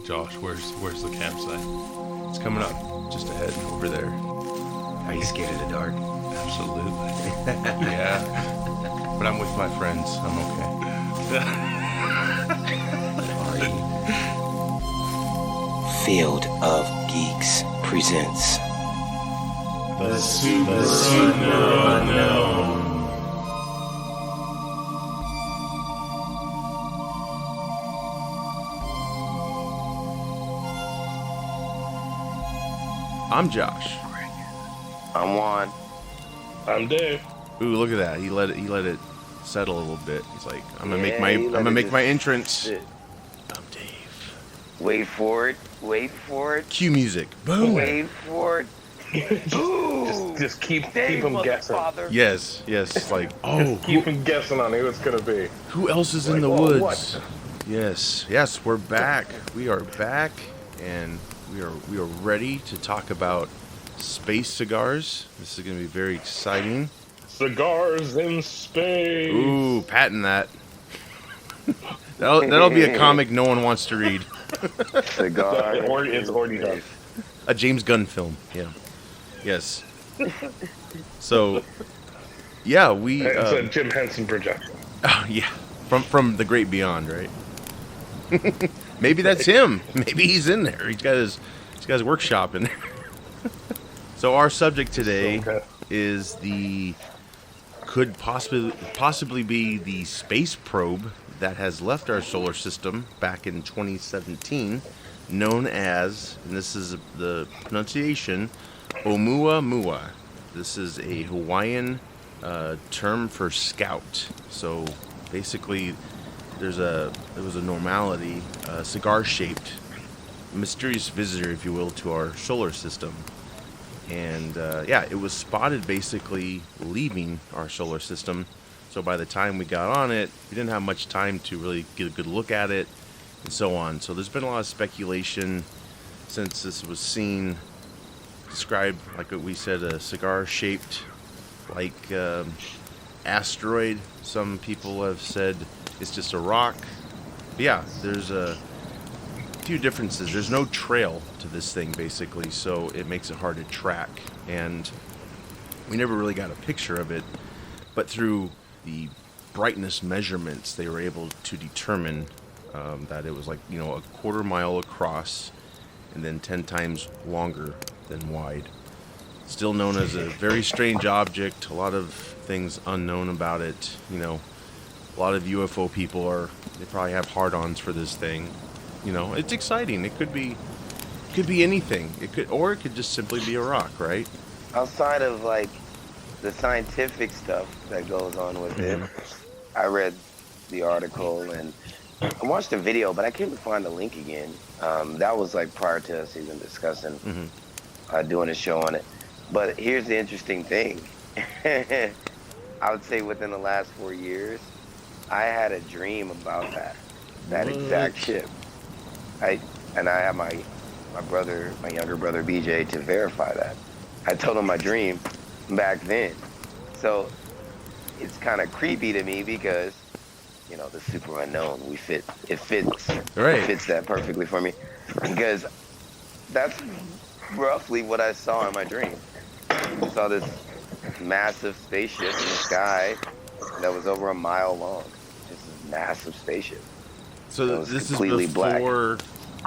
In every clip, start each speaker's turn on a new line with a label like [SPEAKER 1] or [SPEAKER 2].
[SPEAKER 1] Josh, where's the campsite? It's coming up just ahead over there.
[SPEAKER 2] Are you scared of the dark?
[SPEAKER 1] Absolutely. Yeah. But I'm with my friends. I'm okay.
[SPEAKER 2] Are you?
[SPEAKER 3] Field of Geeks presents
[SPEAKER 1] The Super Unknown. I'm Josh.
[SPEAKER 3] I'm Juan.
[SPEAKER 4] I'm Dave.
[SPEAKER 1] Ooh, look at that. He let it settle a little bit. He's like, I'm gonna make
[SPEAKER 3] he let
[SPEAKER 1] my
[SPEAKER 3] it
[SPEAKER 1] entrance.
[SPEAKER 3] sit.
[SPEAKER 1] I'm Dave.
[SPEAKER 3] Wait for it. Wait for it.
[SPEAKER 1] Cue music. Boom.
[SPEAKER 3] Wait for it. Ooh.
[SPEAKER 4] Just keep
[SPEAKER 3] Dave,
[SPEAKER 4] him guessing.
[SPEAKER 3] motherfather.
[SPEAKER 1] Yes. Like, oh,
[SPEAKER 4] Keep him guessing on who it's gonna be.
[SPEAKER 1] who else is in
[SPEAKER 4] Like,
[SPEAKER 1] the
[SPEAKER 4] oh,
[SPEAKER 1] woods?
[SPEAKER 4] what?
[SPEAKER 1] Yes, we're back. We are back, and we are ready to talk about space cigars. This is going to be very exciting.
[SPEAKER 4] Cigars in space.
[SPEAKER 1] Ooh, patent that. that'll be a comic no one wants to read.
[SPEAKER 3] Cigar.
[SPEAKER 4] It's already done.
[SPEAKER 1] A James Gunn film. Yeah. Yes. So, yeah, we.
[SPEAKER 4] It's a Jim Henson projection.
[SPEAKER 1] Oh, yeah, from the great beyond, right? Maybe that's him. Maybe he's in there. He's got his workshop in there. So our subject today
[SPEAKER 4] Okay.
[SPEAKER 1] is could possibly be the space probe that has left our solar system back in 2017, known as, and this is the pronunciation, Oumuamua. This is a Hawaiian term for scout. So basically, there was a normality, cigar-shaped, mysterious visitor, if you will, to our solar system. And it was spotted basically leaving our solar system. So by the time we got on it, we didn't have much time to really get a good look at it, and so on. So there's been a lot of speculation since this was seen, described like what we said, a cigar-shaped, like asteroid. Some people have said it's just a rock. But yeah, there's a few differences. There's no trail to this thing basically, so it makes it hard to track, and we never really got a picture of it, but through the brightness measurements they were able to determine that it was like, a quarter mile across and then 10 times longer than wide. Still known as a very strange object. A lot of things unknown about it. A lot of UFO people they probably have hard-ons for this thing. It's exciting. It could be anything. It could just simply be a rock, right?
[SPEAKER 3] Outside of like the scientific stuff that goes on with it, I read the article and I watched the video, but I couldn't find the link again. That was like prior to us even discussing doing a show on it. But here's the interesting thing. I would say within the last 4 years, I had a dream about that exact ship. I have my younger brother BJ to verify that. I told him my dream back then. So it's kind of creepy to me because, the super unknown, it fits that perfectly for me. Because that's roughly what I saw in my dream. I saw this massive spaceship in the sky that was over a mile long. Just this massive spaceship.
[SPEAKER 1] So this is before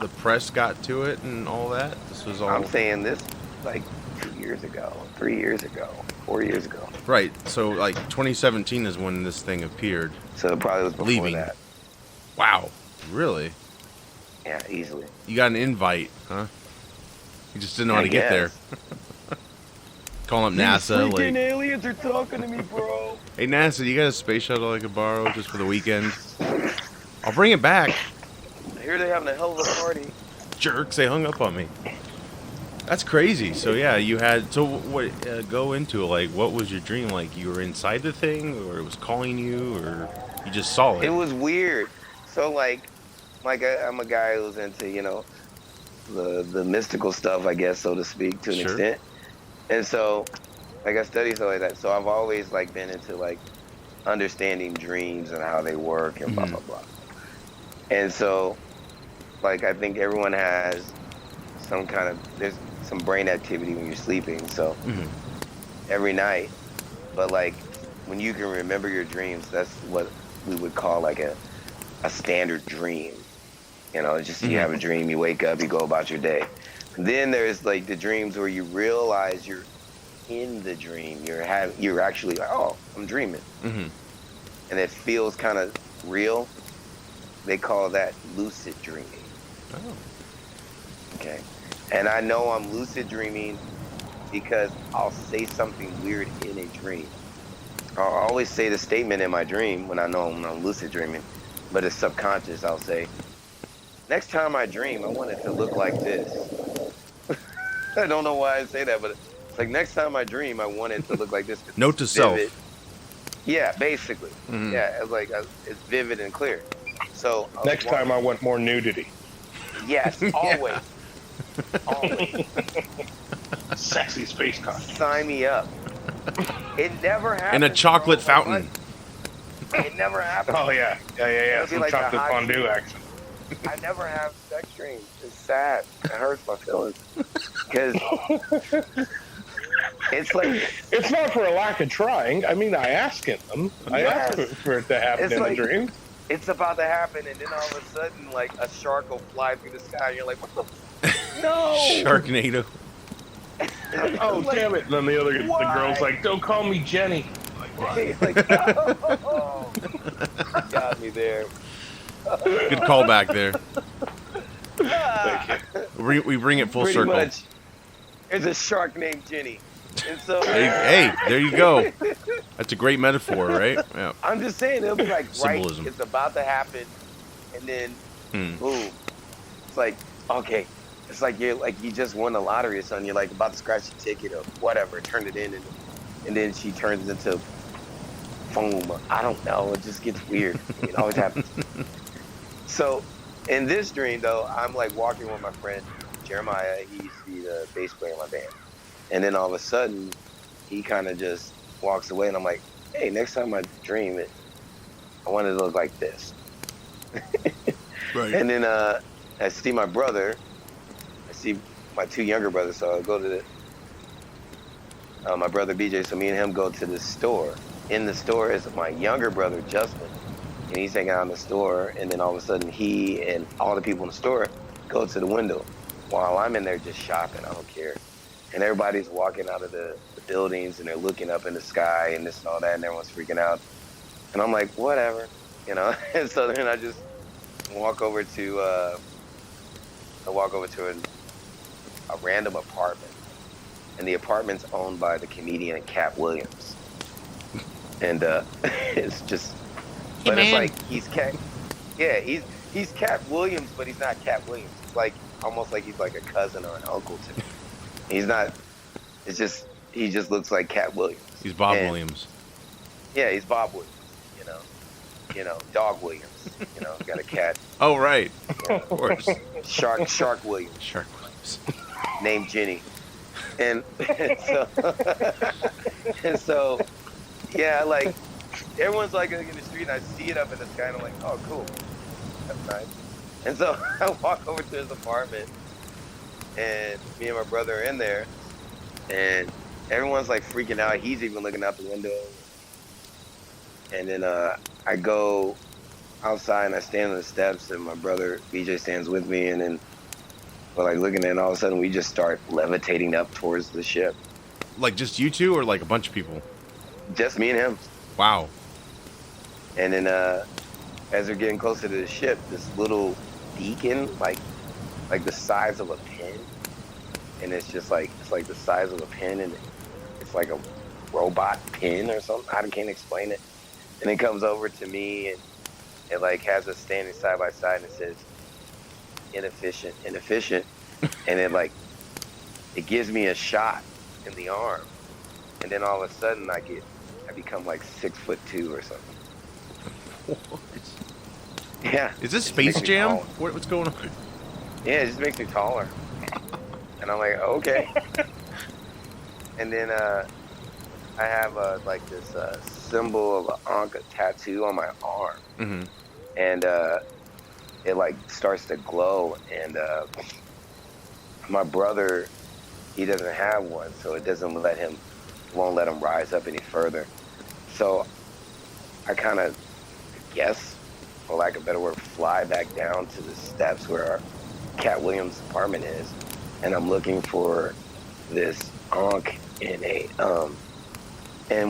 [SPEAKER 1] the press got to it and all that? This was all...
[SPEAKER 3] I'm saying this like 2 years ago, 3 years ago, 4 years ago.
[SPEAKER 1] Right. So like 2017 is when this thing appeared.
[SPEAKER 3] So it probably was before that.
[SPEAKER 1] Wow. Really?
[SPEAKER 3] Yeah, easily.
[SPEAKER 1] You got an invite, huh? You just didn't know how to get there. Calling up NASA, like...
[SPEAKER 3] aliens are talking to me, bro.
[SPEAKER 1] Hey, NASA, you got a space shuttle I could borrow just for the weekend? I'll bring it back.
[SPEAKER 3] I hear they're having a hell of a party.
[SPEAKER 1] Jerks, they hung up on me. That's crazy. So yeah, you had... So what? Go into it. Like, what was your dream? Like, you were inside the thing, or it was calling you, or you just saw it?
[SPEAKER 3] It was weird. So like I'm a guy who's into, the mystical stuff, I guess, so to speak, to an extent. And so, like, I study stuff like that. So I've always like been into like understanding dreams and how they work and blah blah blah. And so like I think everyone has some kind of there's some brain activity when you're sleeping. So every night, but like when you can remember your dreams, that's what we would call like a standard dream. You know, just you have a dream, you wake up, you go about your day. Then there's like the dreams where you realize you're in the dream. You're actually like, oh, I'm dreaming, and it feels kind of real. They call that lucid dreaming.
[SPEAKER 1] Oh.
[SPEAKER 3] Okay, and I know I'm lucid dreaming because I'll say something weird in a dream. I'll always say the statement in my dream when I know I'm lucid dreaming, but it's subconscious. I'll say, next time I dream, I want it to look like this. I don't know why I say that, but it's like next time I dream, I want it to look like this.
[SPEAKER 1] Note to self.
[SPEAKER 3] Yeah, basically. Yeah, it's like it's vivid and clear. So
[SPEAKER 4] Next time I want more nudity.
[SPEAKER 3] Yes, always. Always.
[SPEAKER 4] Sexy space costume.
[SPEAKER 3] Sign me up. It never happens.
[SPEAKER 1] And a chocolate fountain.
[SPEAKER 3] It never happens.
[SPEAKER 4] Oh yeah.
[SPEAKER 3] It'll be
[SPEAKER 4] Some
[SPEAKER 3] like a
[SPEAKER 4] chocolate
[SPEAKER 3] hot
[SPEAKER 4] fondue
[SPEAKER 3] tea.
[SPEAKER 4] action.
[SPEAKER 3] I never have sex dreams. It's sad. It hurts my feelings. Because it's like...
[SPEAKER 4] It's not for a lack of trying. I mean, I ask in them. I ask for it to happen in
[SPEAKER 3] like,
[SPEAKER 4] the dream.
[SPEAKER 3] It's about to happen, and then all of a sudden, like, a shark will fly through the sky, and you're like, what the... No!
[SPEAKER 1] Sharknado.
[SPEAKER 4] Oh,
[SPEAKER 3] like,
[SPEAKER 4] damn it. And then the
[SPEAKER 3] why?
[SPEAKER 4] girl's like, don't call me Jenny.
[SPEAKER 3] Like, oh, got me there.
[SPEAKER 1] Good callback there.
[SPEAKER 3] Ah.
[SPEAKER 1] We bring it full
[SPEAKER 3] Pretty
[SPEAKER 1] circle.
[SPEAKER 3] much. There's a shark named Jenny. And so,
[SPEAKER 1] Hey, there you go. That's a great metaphor, right? Yeah.
[SPEAKER 3] I'm just saying, it'll be like,
[SPEAKER 1] Symbolism.
[SPEAKER 3] right, it's about to happen, and then, boom. It's like, okay. It's like you just won the lottery or something. You're like about to scratch your ticket or whatever, turn it in, and then she turns into foam. I don't know. It just gets weird. It always happens. So, in this dream, though, I'm like walking with my friend Jeremiah. He used to be the bass player in my band. And then all of a sudden, he kind of just walks away, and I'm like, hey, next time I dream it, I want it to look like this.
[SPEAKER 1] Right.
[SPEAKER 3] And then I see my brother. I see my two younger brothers, so I go to my brother BJ. So me and him go to the store. In the store is my younger brother Justin, and he's hanging out in the store. And then all of a sudden, he and all the people in the store go to the window, while I'm in there just shopping. I don't care. And everybody's walking out of the buildings, and they're looking up in the sky and this and all that, and everyone's freaking out. And I'm like, whatever, you know. And so then I just walk over to a random apartment, and the apartment's owned by the comedian Cat Williams. And it's just, but it's like he's Cat Williams, but he's not Cat Williams. It's like almost like he's like a cousin or an uncle to me. He's not. It's just he just looks like Cat Williams.
[SPEAKER 1] He's Bob Williams.
[SPEAKER 3] Yeah, he's Bob Williams. You know, Dog Williams. You know, got a cat.
[SPEAKER 1] Oh, right.
[SPEAKER 3] You know,
[SPEAKER 1] Of course.
[SPEAKER 3] Shark Williams.
[SPEAKER 1] Shark Williams.
[SPEAKER 3] Named Jenny. And so, yeah, like everyone's like in the street, and I see it up in the sky, and I'm like, oh, cool, that's nice. And so I walk over to his apartment, and me and my brother are in there, and everyone's like freaking out. He's even looking out the window. And then I go outside, and I stand on the steps, and my brother BJ stands with me, and then we're like looking, and all of a sudden we just start levitating up towards the ship.
[SPEAKER 1] Like just you two, or like a bunch of people?
[SPEAKER 3] Just me and him.
[SPEAKER 1] Wow.
[SPEAKER 3] And then as we're getting closer to the ship, this little beacon, like the size of a pin, and it's just like the size of a pin, and it's like a robot pin or something. I can't explain it. And it comes over to me, and it like has us standing side by side, and it says inefficient, and it gives me a shot in the arm, and then all of a sudden I become like 6'2" or something.
[SPEAKER 1] What?
[SPEAKER 3] Yeah.
[SPEAKER 1] Is this Space Jam? What's going on?
[SPEAKER 3] Yeah, it just makes me taller. And I'm like, okay. And then I have like this symbol of an Ankh tattoo on my arm.
[SPEAKER 1] Mm-hmm.
[SPEAKER 3] And it like starts to glow, and my brother, he doesn't have one, so it won't let him rise up any further. So I kind of guess, for lack of a better word, fly back down to the steps where our Cat Williams' apartment is, and I'm looking for this ankh in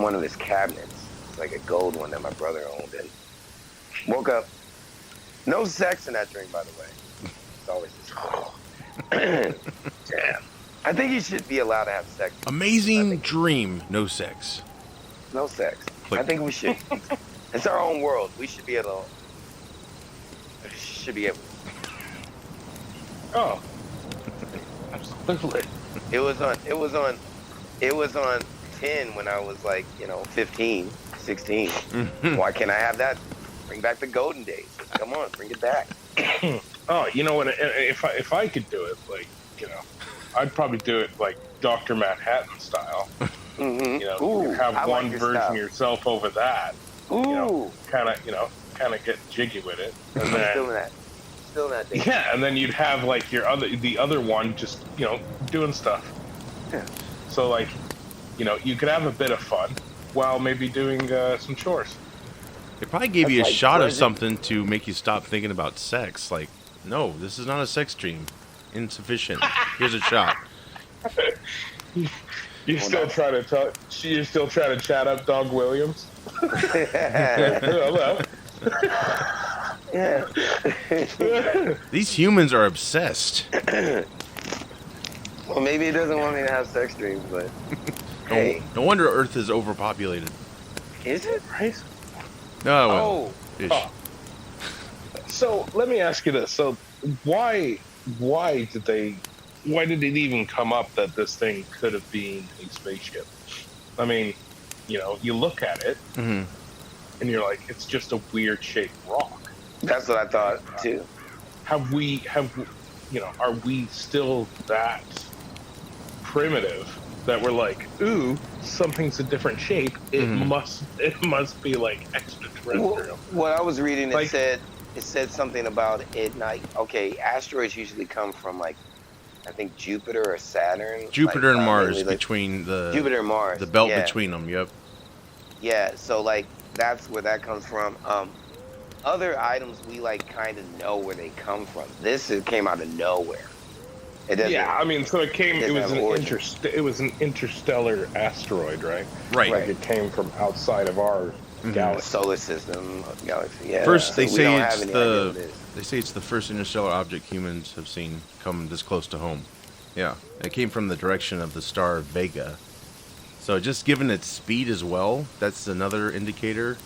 [SPEAKER 3] one of his cabinets. It's like a gold one that my brother owned, and woke up. No sex in that drink, by the way. It's always disappointing. Damn. I think you should be allowed to have sex.
[SPEAKER 1] Amazing dream, no sex.
[SPEAKER 3] No sex.
[SPEAKER 1] Click.
[SPEAKER 3] I think we should. It's our own world. We should be able.
[SPEAKER 4] Oh, absolutely.
[SPEAKER 3] It was on 10 when I was like, 15, 16. Why can't I have that? Bring back the golden days. Come on, bring it back.
[SPEAKER 4] Oh, you know what? If I could do it, like, I'd probably do it like Dr. Manhattan style.
[SPEAKER 3] Mm-hmm.
[SPEAKER 4] You have
[SPEAKER 3] I
[SPEAKER 4] one
[SPEAKER 3] like your
[SPEAKER 4] version
[SPEAKER 3] style.
[SPEAKER 4] of yourself over that.
[SPEAKER 3] Ooh.
[SPEAKER 4] Kind of get jiggy with it. And
[SPEAKER 3] I'm
[SPEAKER 4] then,
[SPEAKER 3] still in that day.
[SPEAKER 4] yeah, and then you'd have like the other one just doing stuff.
[SPEAKER 3] Yeah.
[SPEAKER 4] So like, you could have a bit of fun while maybe doing some chores.
[SPEAKER 1] It probably gave you a
[SPEAKER 3] That's like
[SPEAKER 1] shot of
[SPEAKER 3] pleasant.
[SPEAKER 1] something to make you stop thinking about sex. Like, no, this is not a sex dream. Insufficient. Here's a shot.
[SPEAKER 4] You're still trying to chat up Dog Williams. Hello.
[SPEAKER 3] Yeah.
[SPEAKER 1] These humans are obsessed.
[SPEAKER 3] Well, maybe he doesn't want me to have sex dreams, but hey,
[SPEAKER 1] No wonder Earth is overpopulated.
[SPEAKER 3] is it?
[SPEAKER 4] Right.
[SPEAKER 1] Oh, well. Ish.
[SPEAKER 4] Oh. So let me ask you this: so why did it even come up that this thing could have been a spaceship? I mean, you look at it
[SPEAKER 1] Mhm.
[SPEAKER 4] and you're like, it's just a weird shaped rock.
[SPEAKER 3] That's what I thought too.
[SPEAKER 4] Are we still that primitive that we're like, ooh, something's a different shape? It must be like extraterrestrial.
[SPEAKER 3] What I was reading,
[SPEAKER 4] Like-
[SPEAKER 3] it said something about it. Like, okay, asteroids usually come from like, I think Jupiter or Saturn.
[SPEAKER 1] Jupiter
[SPEAKER 3] like,
[SPEAKER 1] and Mars,
[SPEAKER 3] mainly, like,
[SPEAKER 1] between the
[SPEAKER 3] Jupiter and Mars.
[SPEAKER 1] the belt
[SPEAKER 3] yeah.
[SPEAKER 1] between them. Yep.
[SPEAKER 3] Yeah, so like that's where that comes from. Other items we like kind of know where they come from. Came out of nowhere. It doesn't.
[SPEAKER 4] Yeah, I mean, so it came. It
[SPEAKER 3] doesn't
[SPEAKER 4] was
[SPEAKER 3] have
[SPEAKER 4] an
[SPEAKER 3] origin.
[SPEAKER 4] It was an interstellar asteroid, right?
[SPEAKER 1] Right.
[SPEAKER 4] Like it came from outside of our galaxy.
[SPEAKER 3] Solar system, galaxy. Yeah.
[SPEAKER 1] First, they
[SPEAKER 3] So we
[SPEAKER 1] say
[SPEAKER 3] don't have
[SPEAKER 1] it's
[SPEAKER 3] any idea what it
[SPEAKER 1] the
[SPEAKER 3] is.
[SPEAKER 1] they say it's the first interstellar object humans have seen come this close to home. Yeah, it came from the direction of the star Vega. So just given its speed as well, that's another indicator.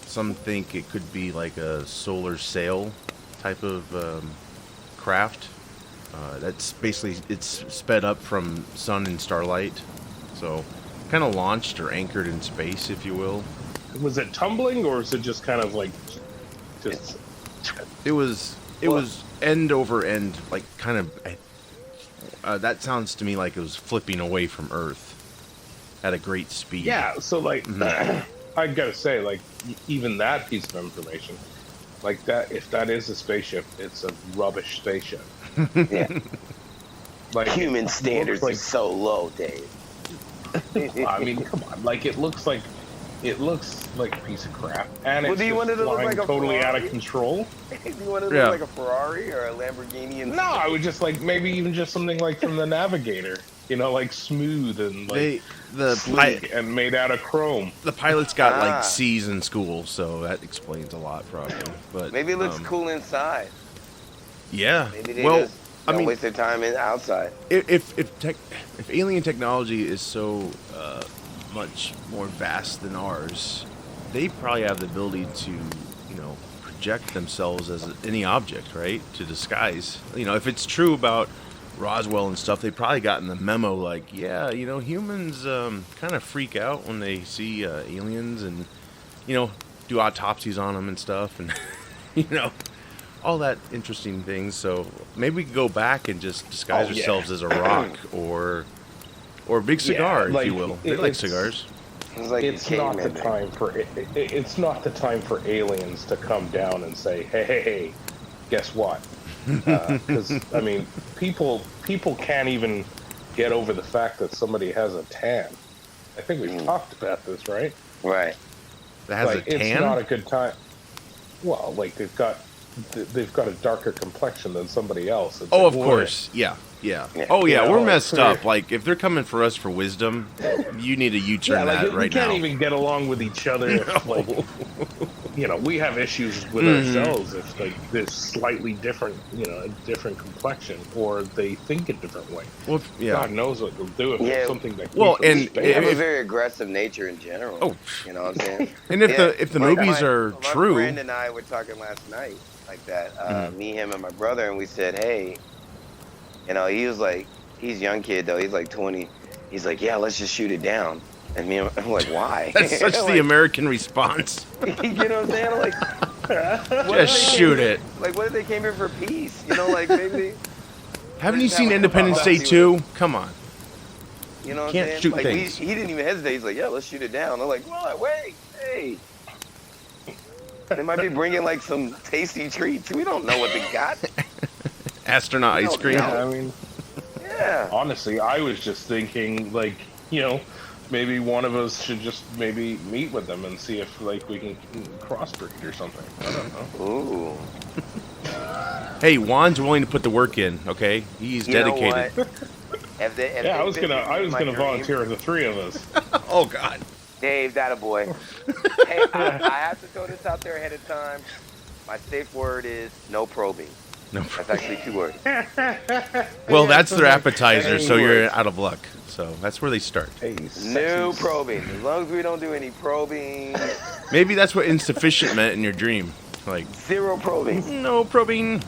[SPEAKER 1] Some think it could be like a solar sail type of craft. That's basically, it's sped up from sun and starlight. So kind of launched or anchored in space, if you will.
[SPEAKER 4] Was it tumbling, or was it just kind of like just?
[SPEAKER 1] It was end over end, like kind of. That sounds to me like it was flipping away from Earth at a great speed.
[SPEAKER 4] Yeah. So like, I gotta say, like, even that piece of information, like that, if that is a spaceship, it's a rubbish spaceship.
[SPEAKER 3] Yeah.
[SPEAKER 4] Like
[SPEAKER 3] Human standards
[SPEAKER 4] like,
[SPEAKER 3] are so low, Dave.
[SPEAKER 4] I mean, come on. Like it looks like a piece of crap, and
[SPEAKER 3] Well,
[SPEAKER 4] it's
[SPEAKER 3] do you
[SPEAKER 4] just
[SPEAKER 3] want it to look
[SPEAKER 4] flying
[SPEAKER 3] like a
[SPEAKER 4] totally out of
[SPEAKER 3] Ferrari?
[SPEAKER 4] control.
[SPEAKER 3] Do you want it to
[SPEAKER 1] Yeah.
[SPEAKER 3] look like a Ferrari or a Lamborghini? And
[SPEAKER 4] No, I would just like maybe even just something like from the Navigator, like smooth and like sleek and made out of chrome.
[SPEAKER 1] The pilots got
[SPEAKER 3] Ah.
[SPEAKER 1] like C's in school, so that explains a lot, probably. But
[SPEAKER 3] maybe it looks cool inside.
[SPEAKER 1] Yeah.
[SPEAKER 3] Maybe they
[SPEAKER 1] Well,
[SPEAKER 3] just don't waste their time outside.
[SPEAKER 1] if alien technology is so much more vast than ours, they probably have the ability to project themselves as any object, right? To disguise. If it's true about Roswell and stuff, they probably gotten the memo like, yeah, humans kind of freak out when they see aliens and do autopsies on them and stuff, and all that interesting things. So maybe we could go back and just disguise ourselves as a rock or a big cigar, if you will. They like cigars.
[SPEAKER 3] It's like
[SPEAKER 4] It's
[SPEAKER 3] a
[SPEAKER 4] not the
[SPEAKER 3] caveman.
[SPEAKER 4] time for it's not the time for aliens to come down and say, hey, guess what? Because I mean, people can't even get over the fact that somebody has a tan. I think we've talked about this, right?
[SPEAKER 3] Right.
[SPEAKER 1] That has
[SPEAKER 4] Like,
[SPEAKER 1] a tan?
[SPEAKER 4] it's not a good time. Well, like they've got a darker complexion than somebody else. It's
[SPEAKER 1] Oh,
[SPEAKER 4] like,
[SPEAKER 1] of
[SPEAKER 4] what?
[SPEAKER 1] course. Yeah.
[SPEAKER 3] Yeah.
[SPEAKER 1] Oh, yeah,
[SPEAKER 4] You
[SPEAKER 1] we're
[SPEAKER 4] know,
[SPEAKER 1] messed
[SPEAKER 4] for-
[SPEAKER 1] up. Like, if they're coming for us for wisdom, you need to U-turn
[SPEAKER 4] Yeah, like
[SPEAKER 1] that
[SPEAKER 4] we
[SPEAKER 1] right
[SPEAKER 4] can't
[SPEAKER 1] now.
[SPEAKER 4] even get along with each other. If, like, you know, we have issues with ourselves if like there's slightly different, you know, a different complexion, or they think a different way.
[SPEAKER 1] Well, yeah.
[SPEAKER 4] God knows what they'll do if
[SPEAKER 3] Yeah.
[SPEAKER 4] it's something that.
[SPEAKER 1] Well,
[SPEAKER 4] keeps them
[SPEAKER 1] and
[SPEAKER 3] They have a
[SPEAKER 1] if-
[SPEAKER 3] very aggressive nature in general.
[SPEAKER 1] Oh.
[SPEAKER 3] You know what I'm saying?
[SPEAKER 1] And if
[SPEAKER 3] Yeah,
[SPEAKER 1] the
[SPEAKER 3] like
[SPEAKER 1] movies are
[SPEAKER 3] my
[SPEAKER 1] true...
[SPEAKER 3] friend and I were talking last night like that. Me, him, and my brother, and we said, hey, you know, he was like, he's a young kid though. He's like 20. He's like, yeah, let's just shoot it down. And me, I'm like, why?
[SPEAKER 1] That's such
[SPEAKER 3] Like,
[SPEAKER 1] the American response.
[SPEAKER 3] you know what I'm saying? I'm like, what if
[SPEAKER 1] Just
[SPEAKER 3] they
[SPEAKER 1] shoot
[SPEAKER 3] came
[SPEAKER 1] it.
[SPEAKER 3] here- Like, what if they came here for peace? You know, like maybe.
[SPEAKER 1] Haven't you
[SPEAKER 3] Just
[SPEAKER 1] seen
[SPEAKER 3] have a
[SPEAKER 1] Independence Day
[SPEAKER 3] conversation
[SPEAKER 1] 2? Come on.
[SPEAKER 3] You know what
[SPEAKER 1] Can't
[SPEAKER 3] I'm saying?
[SPEAKER 1] shoot
[SPEAKER 3] Like
[SPEAKER 1] things.
[SPEAKER 3] he didn't even hesitate. He's like, yeah, let's shoot it down. I'm like, what? Wait, hey. They might be bringing like some tasty treats. We don't know what they got.
[SPEAKER 1] Astronaut ice
[SPEAKER 3] No,
[SPEAKER 1] cream.
[SPEAKER 3] no.
[SPEAKER 4] I mean,
[SPEAKER 3] Yeah.
[SPEAKER 4] honestly, I was just thinking, like, you know, maybe one of us should just maybe meet with them and see if like we can crossbreed or something. I don't know.
[SPEAKER 3] Ooh.
[SPEAKER 1] Hey, Juan's willing to put the work in, okay? He's
[SPEAKER 3] You know
[SPEAKER 1] dedicated.
[SPEAKER 3] what? If
[SPEAKER 4] Yeah, I was
[SPEAKER 3] been
[SPEAKER 4] gonna
[SPEAKER 3] my dream-
[SPEAKER 4] volunteer the three of us.
[SPEAKER 1] Oh, God.
[SPEAKER 3] Dave, that a boy. Hey, I have to throw this out there ahead of time. My safe word is no probing.
[SPEAKER 1] No.
[SPEAKER 3] That's actually 2 words.
[SPEAKER 1] Well, that's their appetizer,
[SPEAKER 3] Any
[SPEAKER 1] so you're
[SPEAKER 3] words.
[SPEAKER 1] out of luck. So that's where they start.
[SPEAKER 4] Hey,
[SPEAKER 3] No
[SPEAKER 4] sexy-
[SPEAKER 3] probing. As long as we don't do any probing,
[SPEAKER 1] Maybe that's what insufficient meant in your dream. Like,
[SPEAKER 3] 0 probing.
[SPEAKER 1] no probing.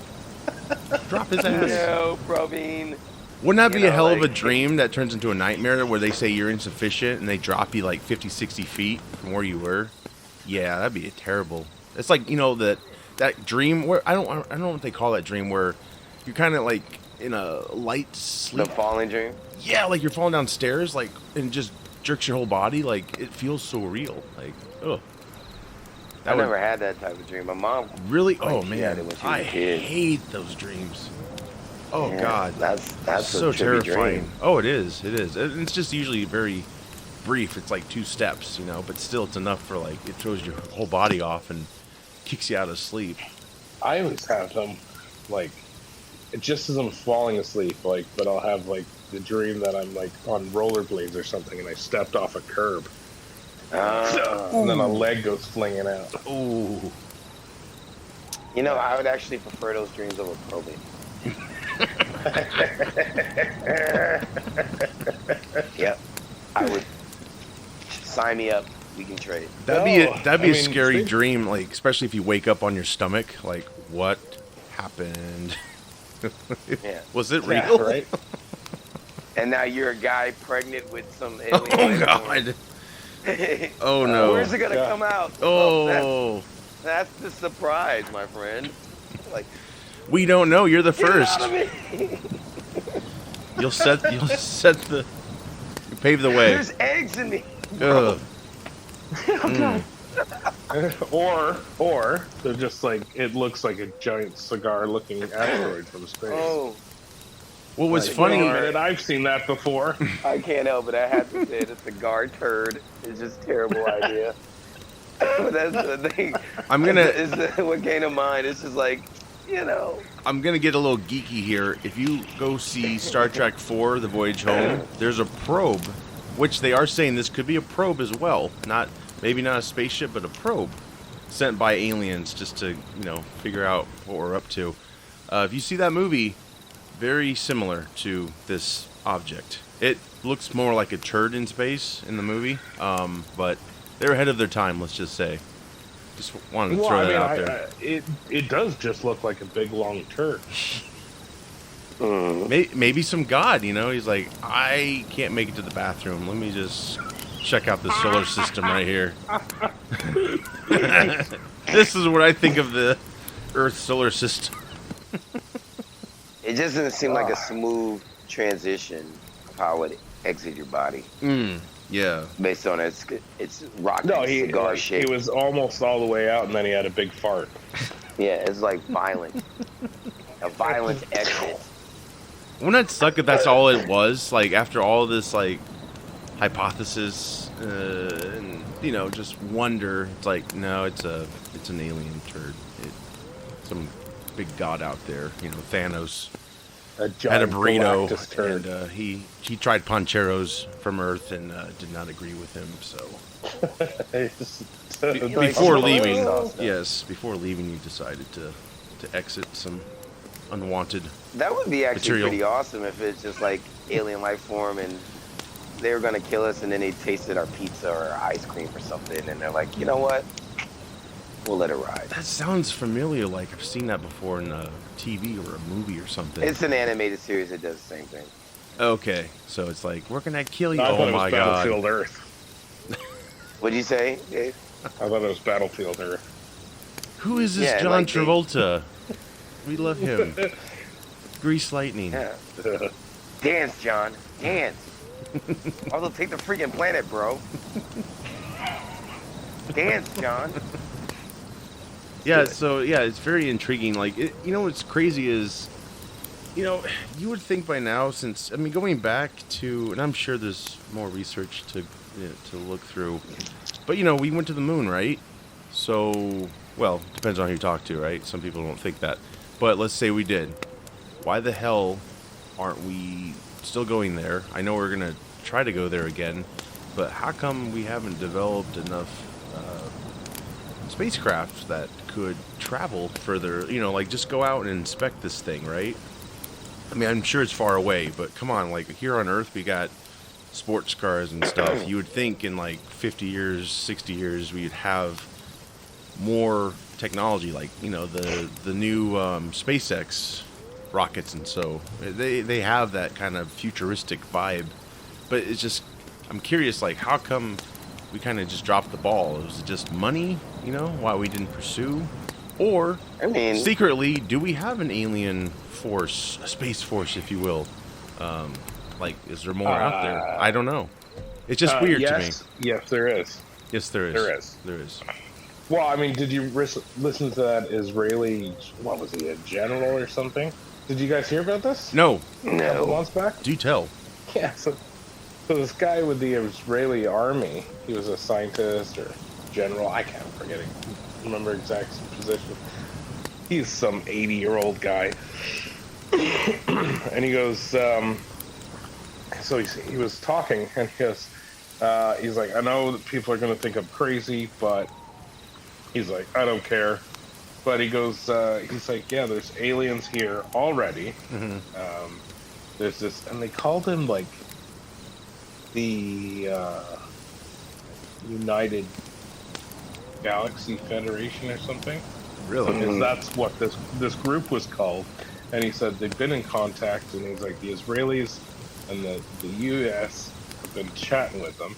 [SPEAKER 1] Drop his ass.
[SPEAKER 3] No probing.
[SPEAKER 1] Wouldn't that be
[SPEAKER 3] You
[SPEAKER 1] a
[SPEAKER 3] know,
[SPEAKER 1] hell of a
[SPEAKER 3] like-
[SPEAKER 1] dream that turns into a nightmare where they say you're insufficient and they drop you like 50, 60 feet from where you were? Yeah, that'd be terrible. It's like, you know, that dream where I don't know what they call that dream where you're kind of like in a light
[SPEAKER 3] The
[SPEAKER 1] sleep.
[SPEAKER 3] falling dream.
[SPEAKER 1] Yeah, like you're falling downstairs, like, and just jerks your whole body. Like, it feels so real. Like, ugh.
[SPEAKER 3] I never had that type of dream. My mom.
[SPEAKER 1] Really?
[SPEAKER 3] Like,
[SPEAKER 1] Oh
[SPEAKER 3] she
[SPEAKER 1] man,
[SPEAKER 3] had it when she was
[SPEAKER 1] I
[SPEAKER 3] a kid.
[SPEAKER 1] hate those dreams. Oh
[SPEAKER 3] Yeah,
[SPEAKER 1] God,
[SPEAKER 3] that's
[SPEAKER 1] so
[SPEAKER 3] a trippy
[SPEAKER 1] terrifying.
[SPEAKER 3] dream.
[SPEAKER 1] Oh, it is. It is. And it's just usually very brief. It's like 2 steps, you know, but still, it's enough for like it throws your whole body off and kicks you out of sleep.
[SPEAKER 4] I always have them, like, just as I'm falling asleep, like, but I'll have like the dream that I'm like on rollerblades or something, and I stepped off a curb, and then a leg goes flinging out.
[SPEAKER 1] Oh,
[SPEAKER 3] You know, I would actually prefer those dreams over probing. Yep. I would. Sign me up. We can trade.
[SPEAKER 1] that'd
[SPEAKER 4] No,
[SPEAKER 1] be
[SPEAKER 4] I
[SPEAKER 1] a
[SPEAKER 4] mean,
[SPEAKER 1] scary
[SPEAKER 4] think-
[SPEAKER 1] dream, like especially if you wake up on your stomach. Like, what happened?
[SPEAKER 3] Yeah.
[SPEAKER 1] Was it
[SPEAKER 4] Yeah,
[SPEAKER 1] real?
[SPEAKER 4] right?
[SPEAKER 3] And now you're a guy pregnant with some
[SPEAKER 1] Oh
[SPEAKER 3] alien.
[SPEAKER 1] God. Oh no.
[SPEAKER 3] Where's it gonna
[SPEAKER 4] Yeah.
[SPEAKER 3] come out?
[SPEAKER 1] Oh,
[SPEAKER 3] That's the surprise, my friend. Like,
[SPEAKER 1] we don't know. You're the
[SPEAKER 3] get it
[SPEAKER 1] first.
[SPEAKER 3] out of me.
[SPEAKER 1] You'll set the you pave the way.
[SPEAKER 3] There's eggs in me.
[SPEAKER 1] Ugh.
[SPEAKER 4] Or they're just like, it looks like a giant cigar-looking asteroid from space.
[SPEAKER 3] Oh,
[SPEAKER 1] What was
[SPEAKER 3] Like,
[SPEAKER 4] Wait a
[SPEAKER 1] funny?
[SPEAKER 4] minute, I've seen that before.
[SPEAKER 3] I can't help it. I have to say the cigar turd is just a terrible idea. But that's the thing.
[SPEAKER 1] I'm gonna
[SPEAKER 3] What came to mind. It's just like, you know.
[SPEAKER 1] I'm gonna get a little geeky here. If you go see Star Trek 4: The Voyage Home, there's a probe, which they are saying this could be a probe as well. Maybe not a spaceship, but a probe sent by aliens just to figure out what we're up to. If you see that movie, very similar to this object. It looks more like a turd in space in the movie, but they're ahead of their time. Let's just say. Just wanted to throw that out there.
[SPEAKER 4] It does just look like a big long turd.
[SPEAKER 1] Maybe some god, he's like, I can't make it to the bathroom. Let me just check out the solar system right here. This is what I think of the Earth solar system.
[SPEAKER 3] It just doesn't seem like a smooth transition of how it exit your body
[SPEAKER 1] Yeah.
[SPEAKER 3] based on its rocket
[SPEAKER 4] No,
[SPEAKER 3] cigar
[SPEAKER 4] he
[SPEAKER 3] shape.
[SPEAKER 4] was almost all the way out, and then he had a big fart.
[SPEAKER 3] Yeah, it's like violent. A violent exit.
[SPEAKER 1] Wouldn't that suck if that's all it was? Like, after all this, like, hypothesis, and, you know, just wonder, it's like, no, it's an alien turd. Some big god out there, you know, Thanos. Had a burrito, and he tried pancheros from Earth and did not agree with him. So before leaving, before leaving, you decided to exit some unwanted.
[SPEAKER 3] That would be actually
[SPEAKER 1] material.
[SPEAKER 3] pretty awesome if it's just like alien life form and they were gonna kill us and then they tasted our pizza or our ice cream or something and they're like, you know what? We'll let it ride.
[SPEAKER 1] That sounds familiar. Like I've seen that before in a TV or a movie or something.
[SPEAKER 3] It's an animated series that does the same thing.
[SPEAKER 1] Okay, so it's like, we're gonna kill you.
[SPEAKER 4] I thought
[SPEAKER 1] Oh
[SPEAKER 4] it
[SPEAKER 1] my
[SPEAKER 4] was
[SPEAKER 1] god!
[SPEAKER 4] Battlefield Earth.
[SPEAKER 3] What'd you say, Dave?
[SPEAKER 4] I thought it was Battlefield Earth.
[SPEAKER 1] Who is this John
[SPEAKER 3] like
[SPEAKER 1] Travolta? We love him. Grease Lightning.
[SPEAKER 3] Yeah. Dance, John. Dance. Also, take the freaking planet, bro. Dance, John.
[SPEAKER 1] Yeah, so yeah, it's very intriguing. Like, you know what's crazy is, you know, you would think by now, since I mean, going back to, and I'm sure there's more research to look through, but you know, we went to the moon, right? So, well, depends on who you talk to, right? Some people don't think that, but let's say we did. Why the hell aren't we still going there? I know we're gonna try to go there again, but how come we haven't developed enough spacecraft that could travel further, you know, like just go out and inspect this thing, right? I mean, I'm sure it's far away, but come on, like here on Earth we got sports cars and stuff. You would think in like 50 years, 60 years we'd have more technology, like, you know, the new SpaceX rockets, and so they have that kind of futuristic vibe. But it's just, I'm curious, like, how come we kind of just dropped the ball? Was it just money, you know, why we didn't pursue? Or,
[SPEAKER 3] I mean,
[SPEAKER 1] secretly, do we have an alien force, a space force, if you will? Like, is there more out there? I don't know. It's just weird to me.
[SPEAKER 4] Yes, there is.
[SPEAKER 1] Yes, there is.
[SPEAKER 4] There is.
[SPEAKER 1] There is.
[SPEAKER 4] Well, I mean, did you listen to that Israeli, what was he, a general or something? Did you guys hear about this?
[SPEAKER 1] No.
[SPEAKER 4] A couple months back?
[SPEAKER 1] Do tell.
[SPEAKER 4] Yeah, so this guy with the Israeli army, he was a scientist or general, I can't remember exact position. He's some 80-year-old guy. And he goes, so he was talking, and he goes, he's like, I know that people are going to think I'm crazy, but he's like, I don't care. But he goes, he's like, yeah, there's aliens here already.
[SPEAKER 1] Mm-hmm.
[SPEAKER 4] There's this, and they called him like the United Galaxy Federation or something.
[SPEAKER 1] Really?
[SPEAKER 4] Because that's what this group was called. And he said they've been in contact, and he's like, the Israelis and the U.S. have been chatting with them,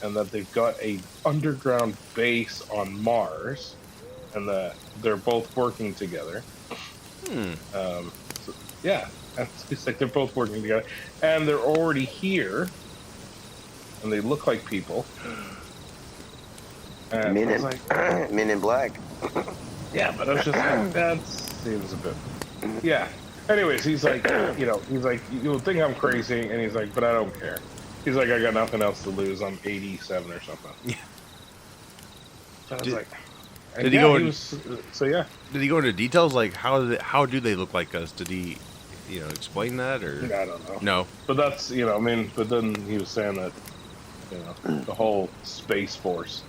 [SPEAKER 4] and that they've got a underground base on Mars, and that they're both working together. So, yeah, it's like they're both working together, and they're already here, and they look like people. And
[SPEAKER 3] Men
[SPEAKER 4] I was like,
[SPEAKER 3] Men in Black.
[SPEAKER 4] yeah, but I was just like, that seems a bit. Yeah. Anyways, he's like, you'll think I'm crazy, and he's like, but I don't care. He's like, I got nothing else to lose. I'm 87 or something.
[SPEAKER 1] Yeah.
[SPEAKER 4] So I was like,
[SPEAKER 1] did he go?
[SPEAKER 4] So yeah.
[SPEAKER 1] Did he go into details like how do they look like us? Did he, explain that or?
[SPEAKER 4] I don't know.
[SPEAKER 1] No.
[SPEAKER 4] But that's but then he was saying that, the whole Space Force.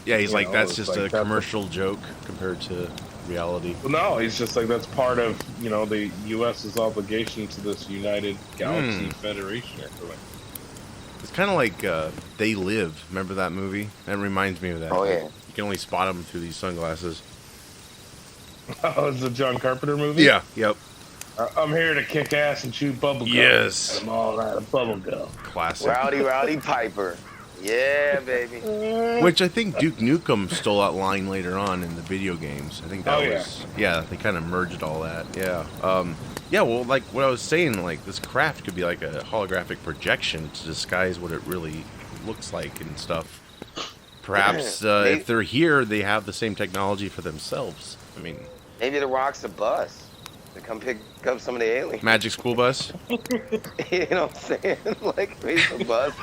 [SPEAKER 1] Yeah, he's like, that's just
[SPEAKER 4] like
[SPEAKER 1] a commercial joke compared to reality.
[SPEAKER 4] Well, no, he's just like, that's part of, the U.S.'s obligation to this United Galaxy Federation or something.
[SPEAKER 1] It's kind of like They Live. Remember that movie? That reminds me of that.
[SPEAKER 3] Oh, yeah.
[SPEAKER 1] You can only spot them through these sunglasses.
[SPEAKER 4] Oh, it's a John Carpenter movie?
[SPEAKER 1] Yeah, yep.
[SPEAKER 4] I'm here to kick ass and chew bubble gum.
[SPEAKER 1] Yes.
[SPEAKER 4] I'm all out of bubble gum.
[SPEAKER 1] Classic.
[SPEAKER 3] Rowdy Piper. Yeah, baby.
[SPEAKER 1] Which I think Duke Nukem stole that line later on in the video games. I think that was... Yeah, they kind of merged all that. Yeah. Yeah, well, like what I was saying, like this craft could be like a holographic projection to disguise what it really looks like and stuff. perhaps if they're here, they have the same technology for themselves. I mean,
[SPEAKER 3] maybe the rock's a bus to come pick up some of the aliens.
[SPEAKER 1] magic school bus.
[SPEAKER 3] You know what I'm saying? Like, maybe it's a bus.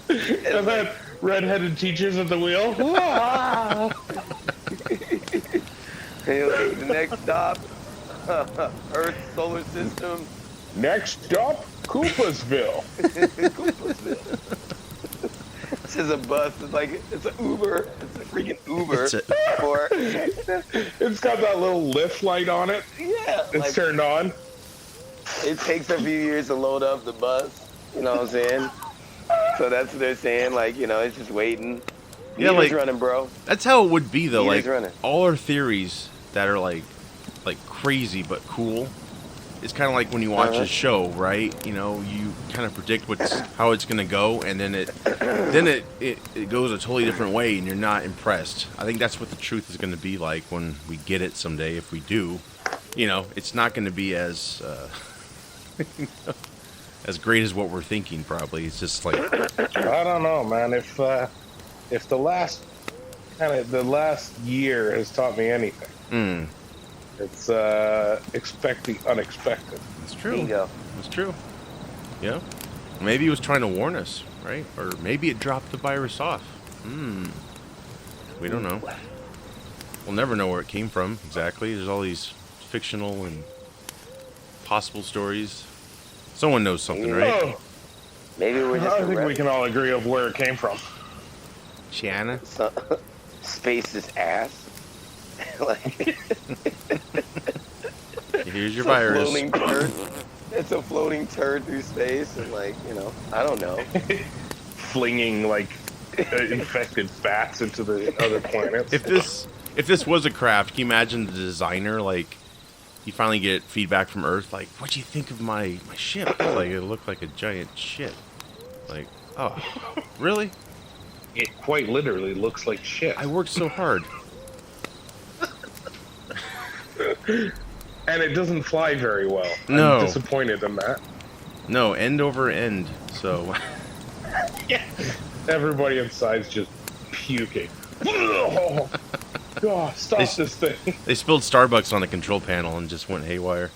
[SPEAKER 4] And then redheaded teachers at the wheel.
[SPEAKER 3] Hey, the next stop, Earth solar system.
[SPEAKER 4] Next stop, Koopasville.
[SPEAKER 3] Koopasville. This is a bus. It's like it's an Uber. It's a freaking Uber.
[SPEAKER 4] It's got that little lift light on it.
[SPEAKER 3] Yeah,
[SPEAKER 4] it's turned on.
[SPEAKER 3] It takes a few years to load up the bus. You know what I'm saying? So that's what they're saying. Like, you know, it's just waiting.
[SPEAKER 1] Yeah,
[SPEAKER 3] Meter's
[SPEAKER 1] like
[SPEAKER 3] running, bro.
[SPEAKER 1] That's how it would be though.
[SPEAKER 3] Meter's
[SPEAKER 1] Like
[SPEAKER 3] running.
[SPEAKER 1] all our theories that are like crazy but cool. It's kind of like when you watch a show, right? You know, you kind of predict how it's gonna go, and then it goes a totally different way, and you're not impressed. I think that's what the truth is gonna be like when we get it someday, if we do. You know, it's not gonna be as as great as what we're thinking. Probably, it's just like
[SPEAKER 4] I don't know, man. If the last year has taught me anything. It's expect the unexpected.
[SPEAKER 1] That's true.
[SPEAKER 3] Bingo.
[SPEAKER 1] That's true. Yeah. Maybe it was trying to warn us, right? Or maybe it dropped the virus off. We don't know. We'll never know where it came from exactly. There's all these fictional and possible stories. Someone knows something, right?
[SPEAKER 4] Oh,
[SPEAKER 3] Maybe we're just.
[SPEAKER 4] I think we can all agree of where it came from.
[SPEAKER 1] Chiana?
[SPEAKER 3] Space is ass. Like,
[SPEAKER 1] here's your virus.
[SPEAKER 3] Floating turd. It's a floating turd through space, and like, you know, I don't know.
[SPEAKER 4] Flinging like infected bats into the other planets.
[SPEAKER 1] If this was a craft, can you imagine the designer, like, you finally get feedback from Earth, like, what'd you think of my ship? Like, it looked like a giant shit. Like, oh, really?
[SPEAKER 4] It quite literally looks like shit.
[SPEAKER 1] I worked so hard.
[SPEAKER 4] And it doesn't fly very well.
[SPEAKER 1] No.
[SPEAKER 4] I'm disappointed in that.
[SPEAKER 1] No, end over end, so...
[SPEAKER 4] Yeah. Everybody inside's just puking. Oh, stop this thing.
[SPEAKER 1] They spilled Starbucks on the control panel and just went haywire.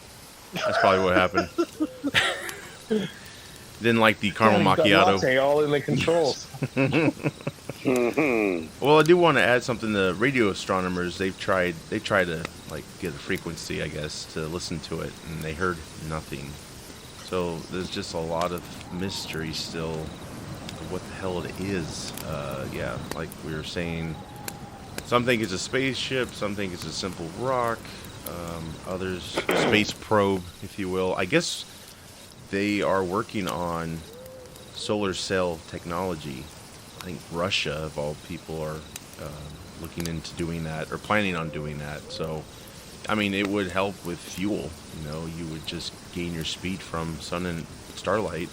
[SPEAKER 1] That's probably what happened. Didn't like the caramel macchiato.
[SPEAKER 4] Latte all in the controls.
[SPEAKER 1] Well, I do want to add something. The radio astronomers, they tried to like get a frequency, I guess, to listen to it, and they heard nothing. So there's just a lot of mystery still of what the hell it is. Yeah, like we were saying, some think it's a spaceship, some think it's a simple rock, others space probe, if you will. I guess they are working on solar cell technology. I think Russia, of all people, are looking into doing that or planning on doing that. So, I mean, it would help with fuel. You know, you would just gain your speed from sun and starlight.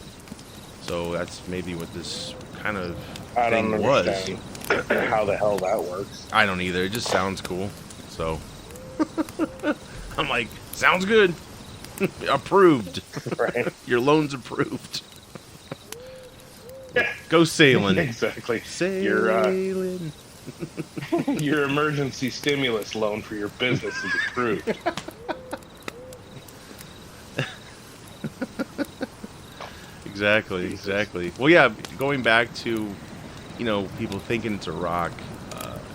[SPEAKER 1] So that's maybe what this kind of thing was.
[SPEAKER 4] How the hell that works.
[SPEAKER 1] I don't either. It just sounds cool. So I'm like, sounds good. Approved.
[SPEAKER 4] Right.
[SPEAKER 1] Your loan's approved. Go sailing.
[SPEAKER 4] Exactly.
[SPEAKER 1] Sailing.
[SPEAKER 4] Your emergency stimulus loan for your business is approved.
[SPEAKER 1] Exactly. Well, yeah, going back to, you know, people thinking it's a rock.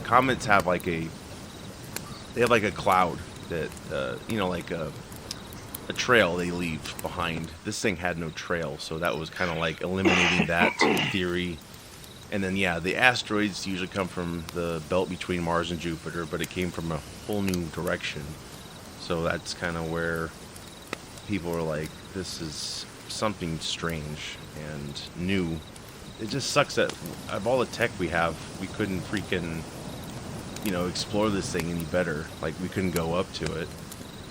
[SPEAKER 1] Comets have like a cloud that, you know, like a trail they leave behind. This thing had no trail, so that was kind of like eliminating that theory. And then, yeah, the asteroids usually come from the belt between Mars and Jupiter, but it came from a whole new direction. So that's kind of where people were like, this is something strange and new. It just sucks that of all the tech we have, we couldn't freaking, you know, explore this thing any better. Like, we couldn't go up to it.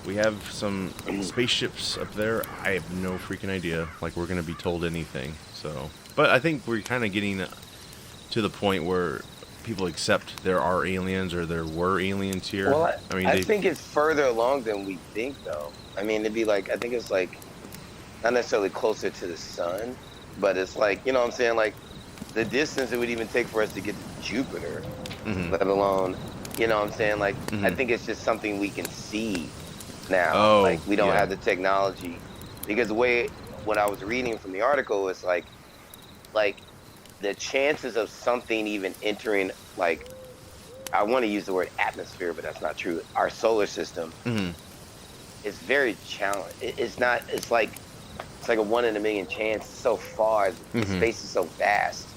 [SPEAKER 1] We have some spaceships up there. I have no freaking idea. Like, we're going to be told anything. So, but I think we're kind of getting to the point where people accept there are aliens or there were aliens here.
[SPEAKER 3] Well, I
[SPEAKER 1] mean,
[SPEAKER 3] think it's further along than we think, though. I mean, it'd be like, I think it's like not necessarily closer to the sun, but it's like, you know what I'm saying? Like, the distance it would even take for us to get to Jupiter,
[SPEAKER 1] Mm-hmm.
[SPEAKER 3] let alone, you know what I'm saying? Like, I
[SPEAKER 1] Mhm.
[SPEAKER 3] think it's just something we can see now.
[SPEAKER 1] Oh,
[SPEAKER 3] Like, we don't
[SPEAKER 1] yeah.
[SPEAKER 3] have the technology. Because the way, what I was reading from the article is like the chances of something even entering, like, I want to use the word atmosphere, but that's not true. Our solar system
[SPEAKER 1] Mhm.
[SPEAKER 3] is very challenging. It's not, it's like a 1 in a million chance. It's so far. The
[SPEAKER 1] Mhm.
[SPEAKER 3] space is so vast.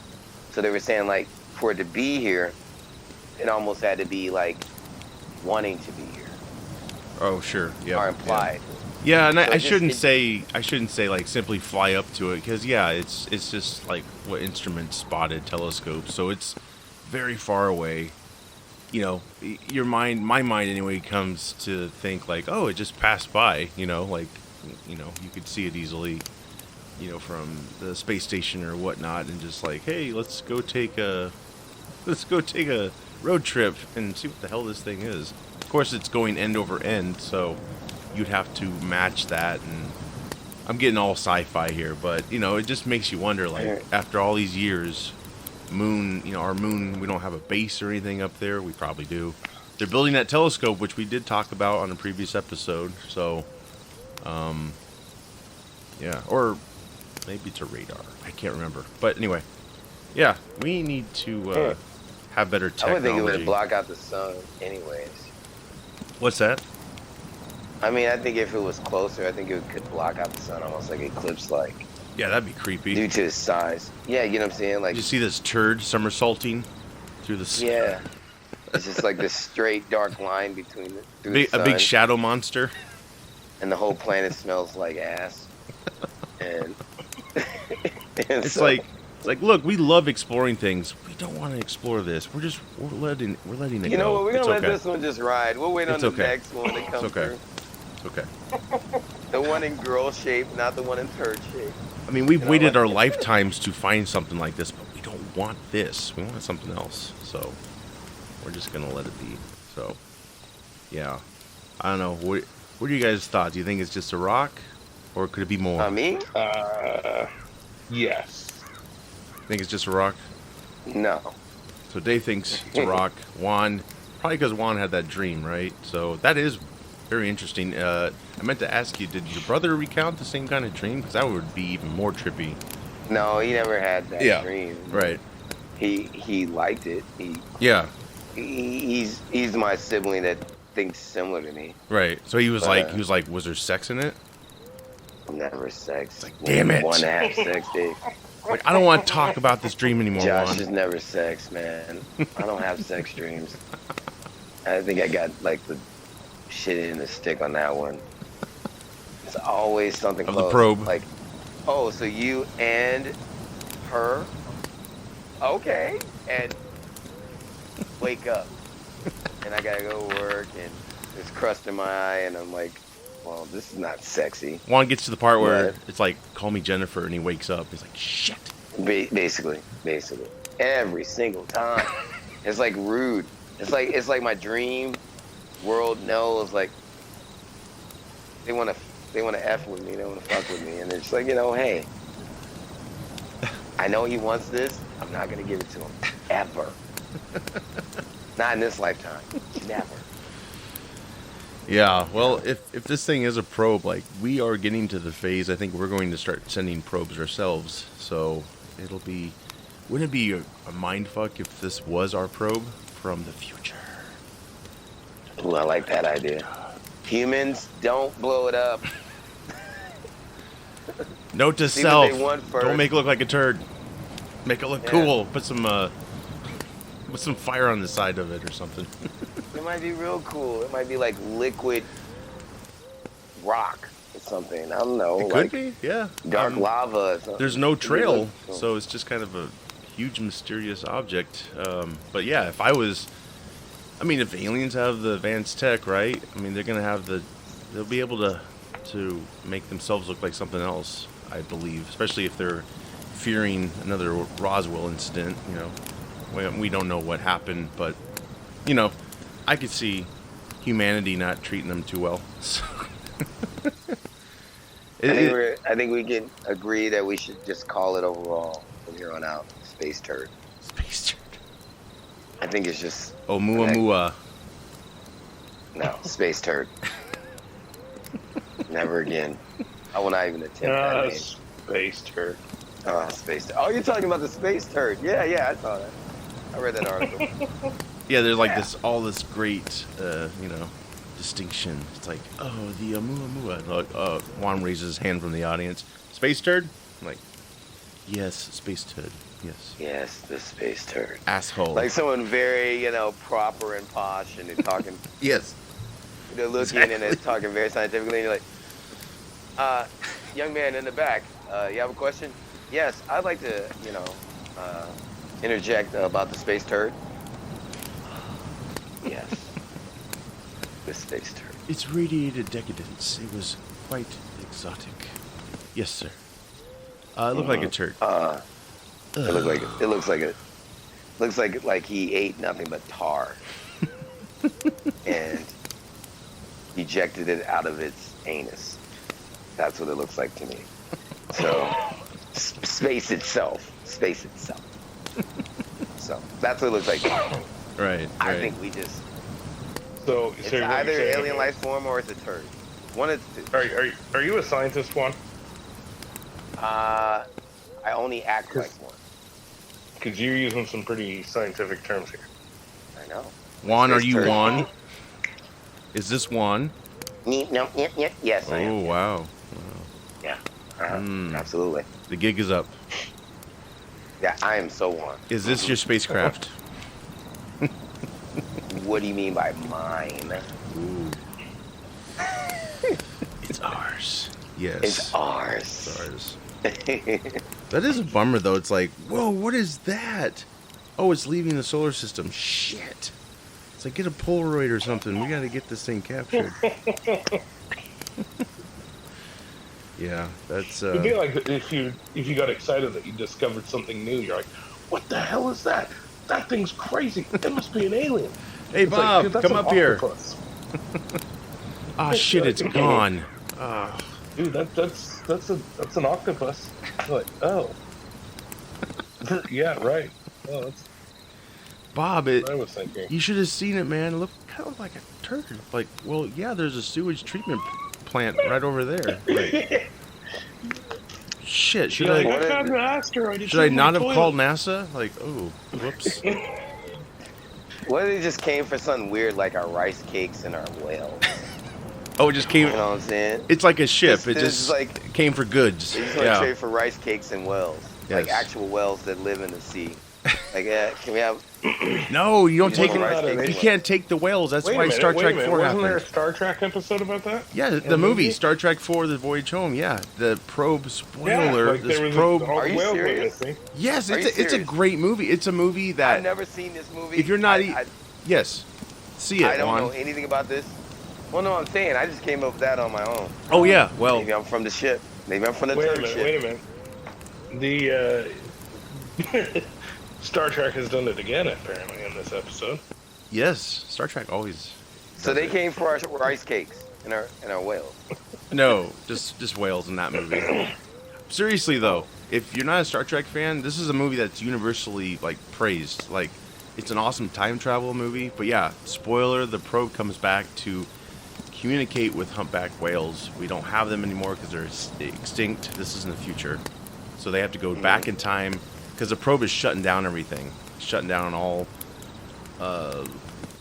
[SPEAKER 3] So they were saying, like, for it to be here, it almost had to be like wanting to be here
[SPEAKER 1] Oh, sure. Yep.
[SPEAKER 3] or
[SPEAKER 1] Yeah.
[SPEAKER 3] implied.
[SPEAKER 1] Yeah, and
[SPEAKER 3] So
[SPEAKER 1] I
[SPEAKER 3] it just-
[SPEAKER 1] shouldn't
[SPEAKER 3] it-
[SPEAKER 1] say like simply fly up to it, because yeah, it's just like what instruments spotted, telescopes, so it's very far away. You know, my mind anyway comes to think like, oh, it just passed by. You know, like, you know, you could see it easily, you know, from the space station or whatnot, and just like, hey, let's go take a road trip and see what the hell this thing is. Of course, it's going end over end, so you'd have to match that. And I'm getting all sci-fi here, but you know, it just makes you wonder, like, after all these years, moon, you know, our moon, we don't have a base or anything up there. We probably do. They're building that telescope, which we did talk about on a previous episode. So, yeah, or maybe it's a radar. I can't remember. But anyway, yeah, we need to have better
[SPEAKER 3] I
[SPEAKER 1] technology.
[SPEAKER 3] would think it would block out the sun anyways.
[SPEAKER 1] What's that?
[SPEAKER 3] I mean, I think if it was closer, I think it could block out the sun almost like eclipse-like
[SPEAKER 1] Yeah, that'd be creepy.
[SPEAKER 3] due to its size. Yeah, you know what I'm saying? Like,
[SPEAKER 1] Did you see this turd somersaulting through the sky?
[SPEAKER 3] yeah. It's just like this straight dark line between the
[SPEAKER 1] A
[SPEAKER 3] sun,
[SPEAKER 1] big shadow monster.
[SPEAKER 3] and the whole planet smells like ass. And,
[SPEAKER 1] It's like, look, we love exploring things. We don't want to explore this. We're letting it go.
[SPEAKER 3] you know what? We're
[SPEAKER 1] It's
[SPEAKER 3] gonna let
[SPEAKER 1] okay.
[SPEAKER 3] this one just ride. We'll wait on
[SPEAKER 1] It's
[SPEAKER 3] the
[SPEAKER 1] okay.
[SPEAKER 3] next one to come
[SPEAKER 1] okay.
[SPEAKER 3] through.
[SPEAKER 1] It's okay.
[SPEAKER 3] The one in girl shape, not the one in turd shape.
[SPEAKER 1] I mean, we've
[SPEAKER 3] You know,
[SPEAKER 1] waited
[SPEAKER 3] like-
[SPEAKER 1] our lifetimes to find something like this, but we don't want this. We want something else. So we're just gonna let it be. So yeah, I don't know. What are you guys' thoughts? Do you think it's just a rock, or could it be more?
[SPEAKER 3] Me?
[SPEAKER 4] Yes.
[SPEAKER 1] Think it's just a rock?
[SPEAKER 3] No.
[SPEAKER 1] So Dave thinks it's a rock. Juan, probably because Juan had that dream, right? So that is very interesting. I meant to ask you, did your brother recount the same kind of dream? Because that would be even more trippy.
[SPEAKER 3] No, he never had that dream.
[SPEAKER 1] Right.
[SPEAKER 3] He liked it.
[SPEAKER 1] Yeah.
[SPEAKER 3] He's my sibling that thinks similar to me.
[SPEAKER 1] Right. So he was
[SPEAKER 3] But,
[SPEAKER 1] like, was there sex in it?
[SPEAKER 3] Never sex.
[SPEAKER 1] Like, damn it.
[SPEAKER 3] Want to have sex, Dave.
[SPEAKER 1] Like, I don't want to talk about this dream anymore,
[SPEAKER 3] Josh
[SPEAKER 1] Juan.
[SPEAKER 3] is never sex, man. I don't have sex dreams. I think I got like the shit in the stick on that one. It's always something
[SPEAKER 1] Of the
[SPEAKER 3] close.
[SPEAKER 1] probe.
[SPEAKER 3] Like, oh, so you and her? Okay. And wake up. And I gotta go to work and there's crust in my eye and I'm like, well, this is not sexy.
[SPEAKER 1] Juan gets to the part where
[SPEAKER 3] Right.
[SPEAKER 1] it's like, call me Jennifer, and he wakes up. He's like, shit.
[SPEAKER 3] Basically. Every single time. It's like rude. It's like my dream world knows, like, they wanna F with me, they wanna fuck with me, and it's like, you know, hey, I know he wants this, I'm not gonna give it to him. Ever. Not in this lifetime. Never.
[SPEAKER 1] Yeah, well, if this thing is a probe, like, we are getting to the phase, I think we're going to start sending probes ourselves. So it'll be, wouldn't it be a mind fuck if this was our probe from the future?
[SPEAKER 3] Ooh, I like that idea. Humans, don't blow it up.
[SPEAKER 1] Note to
[SPEAKER 3] See what
[SPEAKER 1] self,
[SPEAKER 3] they want first.
[SPEAKER 1] don't make it look like a turd. Make it look
[SPEAKER 3] Yeah.
[SPEAKER 1] cool. Put some fire on the side of it or something.
[SPEAKER 3] It might be real cool. It might be like liquid rock or something. I don't know.
[SPEAKER 1] It
[SPEAKER 3] like
[SPEAKER 1] could be, yeah.
[SPEAKER 3] dark lava or something.
[SPEAKER 1] There's no
[SPEAKER 3] It could be
[SPEAKER 1] trail,
[SPEAKER 3] really cool.
[SPEAKER 1] so it's just kind of a huge mysterious object. But yeah, if aliens have the advanced tech, right? I mean, they'll be able to make themselves look like something else, I believe. Especially if they're fearing another Roswell incident. You know, we don't know what happened, but you know, I could see humanity not treating them too well. So
[SPEAKER 3] I think we can agree that we should just call it overall from here on out. space turd.
[SPEAKER 1] Space turd.
[SPEAKER 3] I think it's just
[SPEAKER 1] Oumuamua.
[SPEAKER 3] no space turd. Never again. I will not even attempt that name.
[SPEAKER 4] Space turd.
[SPEAKER 3] Oh, space turd. Oh, you're talking about the space turd. Yeah, I saw that. I read that article.
[SPEAKER 1] Yeah, there's like this great, distinction. It's like, oh, the Oumuamua. Like, Juan raises his hand from the audience. Space turd? I'm like, yes, space turd. Yes.
[SPEAKER 3] Yes, the space turd.
[SPEAKER 1] Asshole.
[SPEAKER 3] Like someone very, proper and posh, and they're talking.
[SPEAKER 1] Yes.
[SPEAKER 3] They're looking and they're talking very scientifically, and you're like, young man in the back, you have a question? Yes, I'd like to, interject about the space turd. Yes. The space turd.
[SPEAKER 1] It's radiated decadence. It was quite exotic. Yes, sir. It looked like a turd.
[SPEAKER 3] It looks like he ate nothing but tar. And ejected it out of its anus. That's what it looks like to me. So, space itself. So, that's what it looks like to me.
[SPEAKER 1] Right.
[SPEAKER 3] I think we just...
[SPEAKER 4] So
[SPEAKER 3] It's
[SPEAKER 4] what you're
[SPEAKER 3] either
[SPEAKER 4] saying
[SPEAKER 3] alien
[SPEAKER 4] is-
[SPEAKER 3] life form or it's a turd. One of the two.
[SPEAKER 4] Are you a scientist, Juan?
[SPEAKER 3] I only act like one.
[SPEAKER 4] Because you're using some pretty scientific terms here.
[SPEAKER 3] I know.
[SPEAKER 1] Juan, are
[SPEAKER 3] Space
[SPEAKER 1] you
[SPEAKER 3] turd.
[SPEAKER 1] Juan? Is this Juan?
[SPEAKER 3] No, yes, I am.
[SPEAKER 1] Oh, wow.
[SPEAKER 3] Yeah,
[SPEAKER 1] Mm.
[SPEAKER 3] absolutely.
[SPEAKER 1] The gig is up.
[SPEAKER 3] Yeah, I am so one.
[SPEAKER 1] Is this your spacecraft?
[SPEAKER 3] What do you mean by mine?
[SPEAKER 1] Ooh. It's ours. Yes.
[SPEAKER 3] It's ours.
[SPEAKER 1] It's ours. That is a bummer, though. It's like, whoa, what is that? Oh, it's leaving the solar system. Shit. It's like, get a Polaroid or something. We got to get this thing captured. Yeah, that's...
[SPEAKER 4] It'd be like if you got excited that you discovered something new. You're like, what the hell is that? That thing's crazy. It must be an alien.
[SPEAKER 1] Hey,
[SPEAKER 4] It's like,
[SPEAKER 1] Bob,
[SPEAKER 4] dude, that's
[SPEAKER 1] come
[SPEAKER 4] an
[SPEAKER 1] up here.
[SPEAKER 4] octopus.
[SPEAKER 1] Ah, shit, it's gone. Ah.
[SPEAKER 4] Dude, that's an octopus. You're like, oh. Yeah, right. Oh, that's
[SPEAKER 1] Bob,
[SPEAKER 4] what I was thinking.
[SPEAKER 1] you should have seen it, man. It looked kind of like a turd. Like, well, yeah, there's a sewage treatment plant right over there. Like, shit, should
[SPEAKER 4] You're like,
[SPEAKER 1] I
[SPEAKER 4] I found an asteroid. It's
[SPEAKER 1] should I
[SPEAKER 4] in my
[SPEAKER 1] not have
[SPEAKER 4] toilet.
[SPEAKER 1] called NASA? Like, oh, whoops.
[SPEAKER 3] What if it just came for something weird like our rice cakes and our whales?
[SPEAKER 1] Oh, it just came.
[SPEAKER 3] You know what I'm saying?
[SPEAKER 1] It's like a ship.
[SPEAKER 3] This
[SPEAKER 1] It
[SPEAKER 3] is
[SPEAKER 1] just
[SPEAKER 3] like-
[SPEAKER 1] came for goods.
[SPEAKER 3] They just want to
[SPEAKER 1] Yeah.
[SPEAKER 3] trade for rice cakes and whales. Like
[SPEAKER 1] Yes.
[SPEAKER 3] actual whales that live in the sea. Like, can we have...
[SPEAKER 1] No, you don't
[SPEAKER 3] You
[SPEAKER 1] take
[SPEAKER 3] want
[SPEAKER 1] it.
[SPEAKER 3] rice cakes
[SPEAKER 1] You
[SPEAKER 3] and
[SPEAKER 1] can't take the whales. That's
[SPEAKER 4] Wait a
[SPEAKER 1] why
[SPEAKER 4] minute,
[SPEAKER 1] Star
[SPEAKER 4] wait a
[SPEAKER 1] Trek
[SPEAKER 4] minute.
[SPEAKER 1] 4
[SPEAKER 4] Wasn't there a
[SPEAKER 1] happened.
[SPEAKER 4] Star Trek episode about that?
[SPEAKER 1] Yeah, the
[SPEAKER 4] the
[SPEAKER 1] movie
[SPEAKER 4] movie?
[SPEAKER 1] Star Trek 4: The Voyage Home. Yeah, the probe.
[SPEAKER 4] Yeah,
[SPEAKER 1] Spoiler.
[SPEAKER 4] like
[SPEAKER 1] This
[SPEAKER 4] there was
[SPEAKER 1] probe.
[SPEAKER 4] all
[SPEAKER 3] Are
[SPEAKER 4] the
[SPEAKER 3] you
[SPEAKER 4] whales went
[SPEAKER 3] serious?
[SPEAKER 4] missing.
[SPEAKER 1] Yes,
[SPEAKER 3] Are you
[SPEAKER 1] it's a
[SPEAKER 3] serious?
[SPEAKER 1] great movie. It's a movie that.
[SPEAKER 3] I've never seen this movie.
[SPEAKER 1] If you're not,
[SPEAKER 3] I
[SPEAKER 1] yes, see it.
[SPEAKER 3] I don't
[SPEAKER 1] Juan.
[SPEAKER 3] know anything about this. Well, no, I'm saying I just came up with that on my own.
[SPEAKER 1] Oh yeah, well,
[SPEAKER 3] Maybe I'm from the ship. Maybe I'm from the
[SPEAKER 4] Wait a
[SPEAKER 3] turd
[SPEAKER 4] minute,
[SPEAKER 3] ship.
[SPEAKER 4] wait a minute. The Star Trek has done it again, apparently, in this episode.
[SPEAKER 1] yes, Star Trek always.
[SPEAKER 3] So they came for our rice cakes and our whales.
[SPEAKER 1] No, just whales in that movie. Seriously though, if you're not a Star Trek fan, this is a movie that's universally like praised. Like, it's an awesome time travel movie. But yeah, spoiler: the probe comes back to communicate with humpback whales. We don't have them anymore because they're extinct. This is in the future, so they have to go back in time because the probe is shutting down everything, shutting down all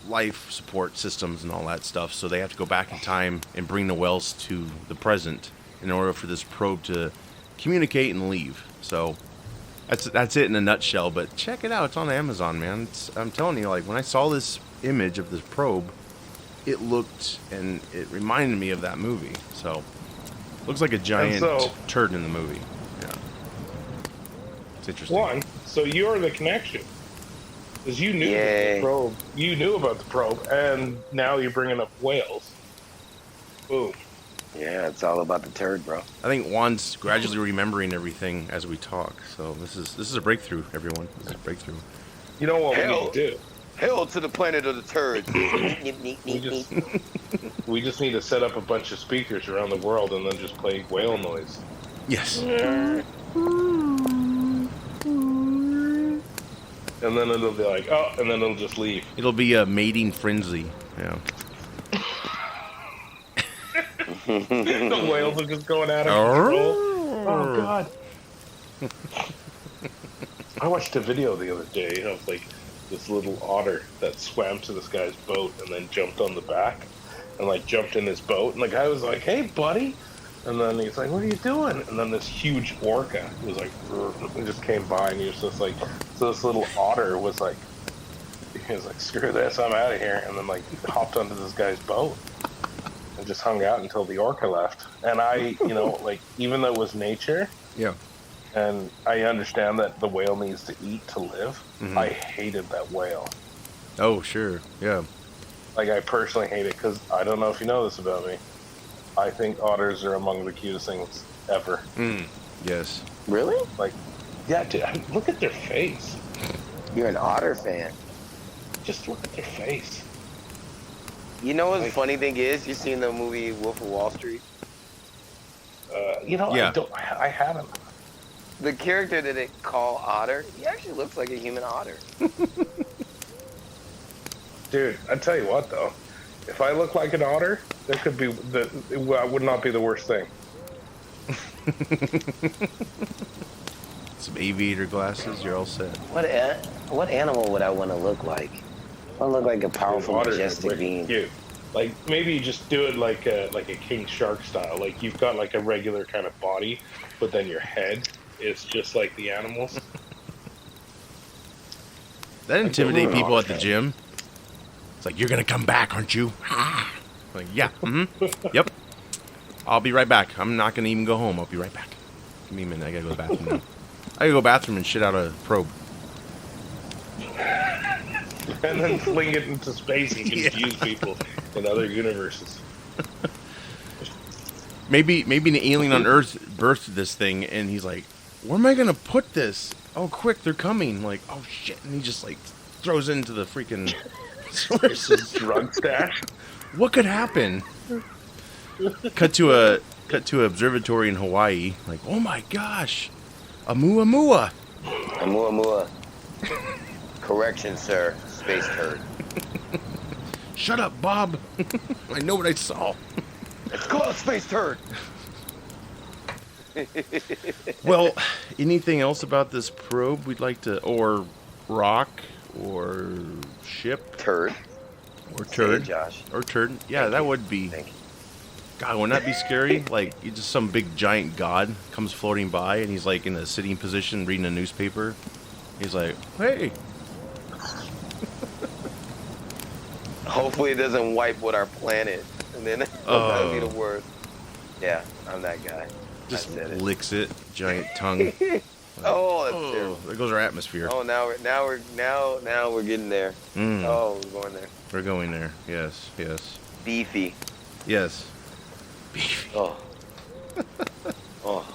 [SPEAKER 1] life support systems and all that stuff. So they have to go back in time and bring the whales to the present in order for this probe to communicate and leave. So that's it in a nutshell. But check it out; it's on Amazon, man. I'm telling you, like when I saw this image of this probe, it looked and it reminded me of that movie. So looks like a giant
[SPEAKER 4] so-
[SPEAKER 1] turd in the movie. Yeah, it's interesting.
[SPEAKER 4] One, so you're the connection. Because you knew
[SPEAKER 3] Yay.
[SPEAKER 4] the probe. You knew about the probe, and now you're bringing up whales. Boom.
[SPEAKER 3] Yeah, it's all about the turd, bro.
[SPEAKER 1] I think Juan's gradually remembering everything as we talk. So this is a breakthrough, everyone. This is a breakthrough.
[SPEAKER 4] You know what
[SPEAKER 3] Hell.
[SPEAKER 4] we need to do?
[SPEAKER 3] Hell to the planet of the turds.
[SPEAKER 4] We just need to set up a bunch of speakers around the world and then just play whale noise.
[SPEAKER 1] Yes.
[SPEAKER 4] and then it'll be like, oh, and then it'll just leave.
[SPEAKER 1] It'll be a mating frenzy. Yeah.
[SPEAKER 4] The whales are just going out of control. Oh God. I watched a video the other day of like this little otter that swam to this guy's boat and then jumped on the back and like jumped in his boat, and the guy was like, "Hey, buddy," and then he's like, "What are you doing?" And then this huge orca was like, and just came by, and he was just like, so this little otter was like, he was like, "Screw this, I'm out of here," and then like hopped onto this guy's boat and just hung out until the orca left. And I, you know, like even though it was nature,
[SPEAKER 1] Yeah.
[SPEAKER 4] and I understand that the whale needs to eat to live, I hated that whale.
[SPEAKER 1] Oh, sure. Yeah.
[SPEAKER 4] Like, I personally hate it because I don't know if you know this about me. I think otters are among the cutest things ever.
[SPEAKER 1] Yes.
[SPEAKER 3] Really?
[SPEAKER 4] Like, yeah, dude, look at their face.
[SPEAKER 3] You're an otter fan.
[SPEAKER 4] Just look at their face.
[SPEAKER 3] You know what the
[SPEAKER 4] Like-
[SPEAKER 3] funny thing is? You seen the movie Wolf of Wall Street?
[SPEAKER 4] You know,
[SPEAKER 1] Yeah.
[SPEAKER 4] I haven't.
[SPEAKER 3] The character that they call Otter, he actually looks like a human otter.
[SPEAKER 4] Dude, I tell you what, though. If I look like an otter, that could be, it would not be the worst thing.
[SPEAKER 1] Some aviator glasses, you're all set.
[SPEAKER 3] What animal would I want to look like? I want to look like a powerful,
[SPEAKER 4] Otters are
[SPEAKER 3] majestic
[SPEAKER 4] wicked
[SPEAKER 3] being.
[SPEAKER 4] cute. Like, maybe you just do it like a king shark style. Like, you've got like a regular kind of body, but then your head is just like the animals.
[SPEAKER 1] That intimidate
[SPEAKER 3] an
[SPEAKER 1] people at
[SPEAKER 3] otter
[SPEAKER 1] the
[SPEAKER 3] fan.
[SPEAKER 1] gym. It's like, you're gonna come back, aren't you? Like, yeah. Yep. I'll be right back. I'm not gonna even go home. I'll be right back. Give me a minute. I gotta go to the bathroom now. I gotta go to the bathroom and shit out a probe.
[SPEAKER 4] And then fling it into space and confuse people in other universes.
[SPEAKER 1] Maybe an alien on Earth birthed this thing, and he's like, "Where am I gonna put this? Oh, quick, they're coming!" Like, oh shit, and he just like throws it into the freaking solar system.
[SPEAKER 4] Drug stash.
[SPEAKER 1] What could happen? Cut to a observatory in Hawaii. Like, oh my gosh, Oumuamua.
[SPEAKER 3] Oumuamua. Correction, sir. Space turd.
[SPEAKER 1] Shut up, Bob. I know what I saw.
[SPEAKER 3] It's called a space turd.
[SPEAKER 1] Well, anything else about this probe we'd like to, or rock, or ship,
[SPEAKER 3] Turd.
[SPEAKER 1] or
[SPEAKER 3] Say it,
[SPEAKER 1] turd,
[SPEAKER 3] Josh.
[SPEAKER 1] or turd? Yeah, that would be.
[SPEAKER 3] Thank you.
[SPEAKER 1] God, wouldn't that be scary? Like, you just some big giant god comes floating by, and he's like in a sitting position reading a newspaper. He's like, "Hey."
[SPEAKER 3] Hopefully it doesn't wipe with our planet. And then that would be the worst. Yeah, I'm that guy.
[SPEAKER 1] Just
[SPEAKER 3] I said it.
[SPEAKER 1] licks it, giant tongue.
[SPEAKER 3] Oh, that's
[SPEAKER 1] Oh,
[SPEAKER 3] terrible.
[SPEAKER 1] there goes our atmosphere.
[SPEAKER 3] Oh, now we're getting there.
[SPEAKER 1] Mm,
[SPEAKER 3] Oh, we're going there.
[SPEAKER 1] We're going there. Yes, yes,
[SPEAKER 3] Beefy.
[SPEAKER 1] yes. Beefy.
[SPEAKER 3] Oh. Oh.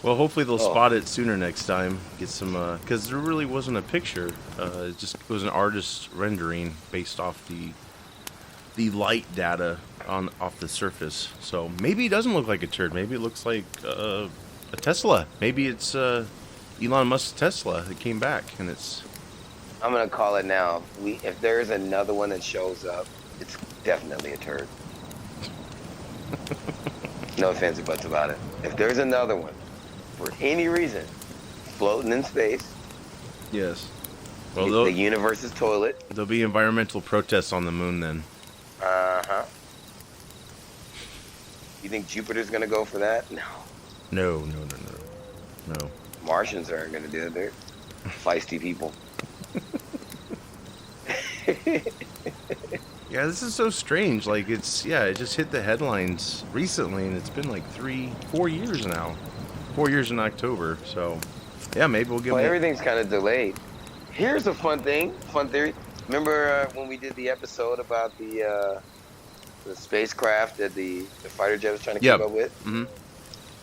[SPEAKER 1] Well, hopefully they'll
[SPEAKER 3] Oh.
[SPEAKER 1] spot it sooner next time. Get some, because there really wasn't a picture. It was an artist's rendering based off the light data off the surface. So maybe it doesn't look like a turd. Maybe it looks like a Tesla. Maybe it's Elon Musk's Tesla that came back, and it's.
[SPEAKER 3] I'm gonna call it now. If there's another one that shows up, it's definitely a turd. No offensive buts about it. If there's another one, for any reason, floating in space,
[SPEAKER 1] Yes. Well,
[SPEAKER 3] the universe's toilet.
[SPEAKER 1] there'll be environmental protests on the moon then.
[SPEAKER 3] Uh-huh. You think Jupiter's gonna go for that? No.
[SPEAKER 1] No.
[SPEAKER 3] Martians aren't gonna do it. They're feisty people.
[SPEAKER 1] Yeah, this is so strange. Like, it just hit the headlines recently, and it's been like 4 years now. 4 years in October, so yeah, maybe we'll get
[SPEAKER 3] Well,
[SPEAKER 1] more.
[SPEAKER 3] everything's kind of delayed. Here's a fun theory. Remember when we did the episode about the spacecraft that the fighter jet was trying to
[SPEAKER 1] Yep.
[SPEAKER 3] keep up with?
[SPEAKER 1] Mhm.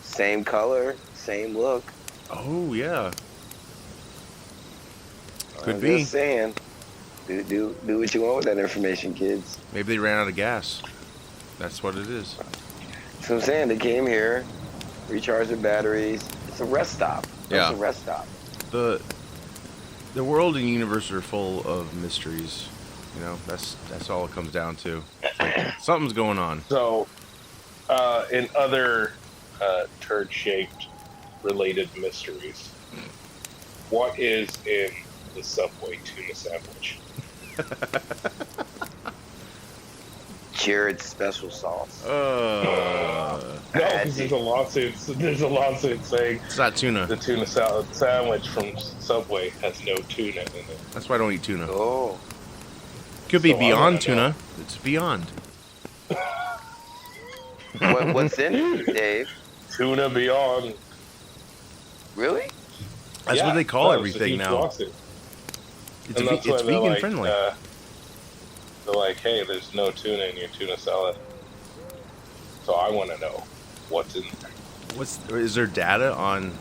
[SPEAKER 3] Same color, same look.
[SPEAKER 1] Oh, yeah. Could
[SPEAKER 3] I'm
[SPEAKER 1] be.
[SPEAKER 3] Just saying. Do what you want with that information, kids.
[SPEAKER 1] Maybe they ran out of gas. That's what it is.
[SPEAKER 3] That's what I'm saying. They came here, recharged their batteries. It's a rest stop.
[SPEAKER 1] Yeah.
[SPEAKER 3] It's a rest stop.
[SPEAKER 1] The The world and universe are full of mysteries. You know, that's all it comes down to. Something's going on.
[SPEAKER 4] So, in other turd-shaped related mysteries, what is in the Subway tuna sandwich?
[SPEAKER 3] Jared's special sauce.
[SPEAKER 4] No, because there's a lawsuit. There's a lawsuit saying
[SPEAKER 1] It's not tuna.
[SPEAKER 4] the tuna salad sandwich from Subway has no tuna in it.
[SPEAKER 1] That's why I don't eat tuna.
[SPEAKER 3] Oh.
[SPEAKER 1] Could be
[SPEAKER 4] So I
[SPEAKER 1] beyond
[SPEAKER 4] wanna
[SPEAKER 1] tuna.
[SPEAKER 4] know.
[SPEAKER 1] It's beyond.
[SPEAKER 3] What's in it, Dave?
[SPEAKER 4] Tuna beyond.
[SPEAKER 3] Really?
[SPEAKER 1] That's
[SPEAKER 4] Yeah,
[SPEAKER 1] what they call
[SPEAKER 4] no, it's a
[SPEAKER 1] everything
[SPEAKER 4] huge
[SPEAKER 1] now.
[SPEAKER 4] lawsuit.
[SPEAKER 1] It's,
[SPEAKER 4] And that's why
[SPEAKER 1] it's
[SPEAKER 4] they're
[SPEAKER 1] vegan
[SPEAKER 4] like,
[SPEAKER 1] friendly.
[SPEAKER 4] They're like, hey, there's no tuna in your tuna salad. So I want to know what's in there.
[SPEAKER 1] Is there data on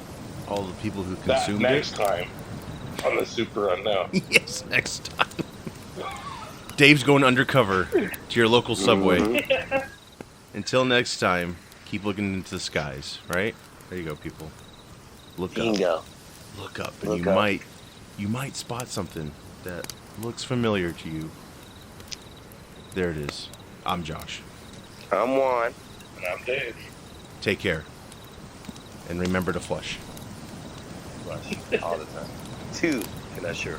[SPEAKER 1] all the people who
[SPEAKER 4] That
[SPEAKER 1] consumed
[SPEAKER 4] next
[SPEAKER 1] it?
[SPEAKER 4] time on the Super Unknown.
[SPEAKER 1] Yes, next time. Dave's going undercover to your local Subway.
[SPEAKER 3] Mhm.
[SPEAKER 1] Until next time, keep looking into the skies, right? There you go, people. Look up.
[SPEAKER 3] Bingo.
[SPEAKER 1] Look up, and
[SPEAKER 3] Look
[SPEAKER 1] you
[SPEAKER 3] up.
[SPEAKER 1] might spot something that looks familiar to you. There it is. I'm Josh.
[SPEAKER 3] I'm Juan.
[SPEAKER 4] And I'm Dave.
[SPEAKER 1] Take care. And remember to flush.
[SPEAKER 3] All the time. 2, can I sure?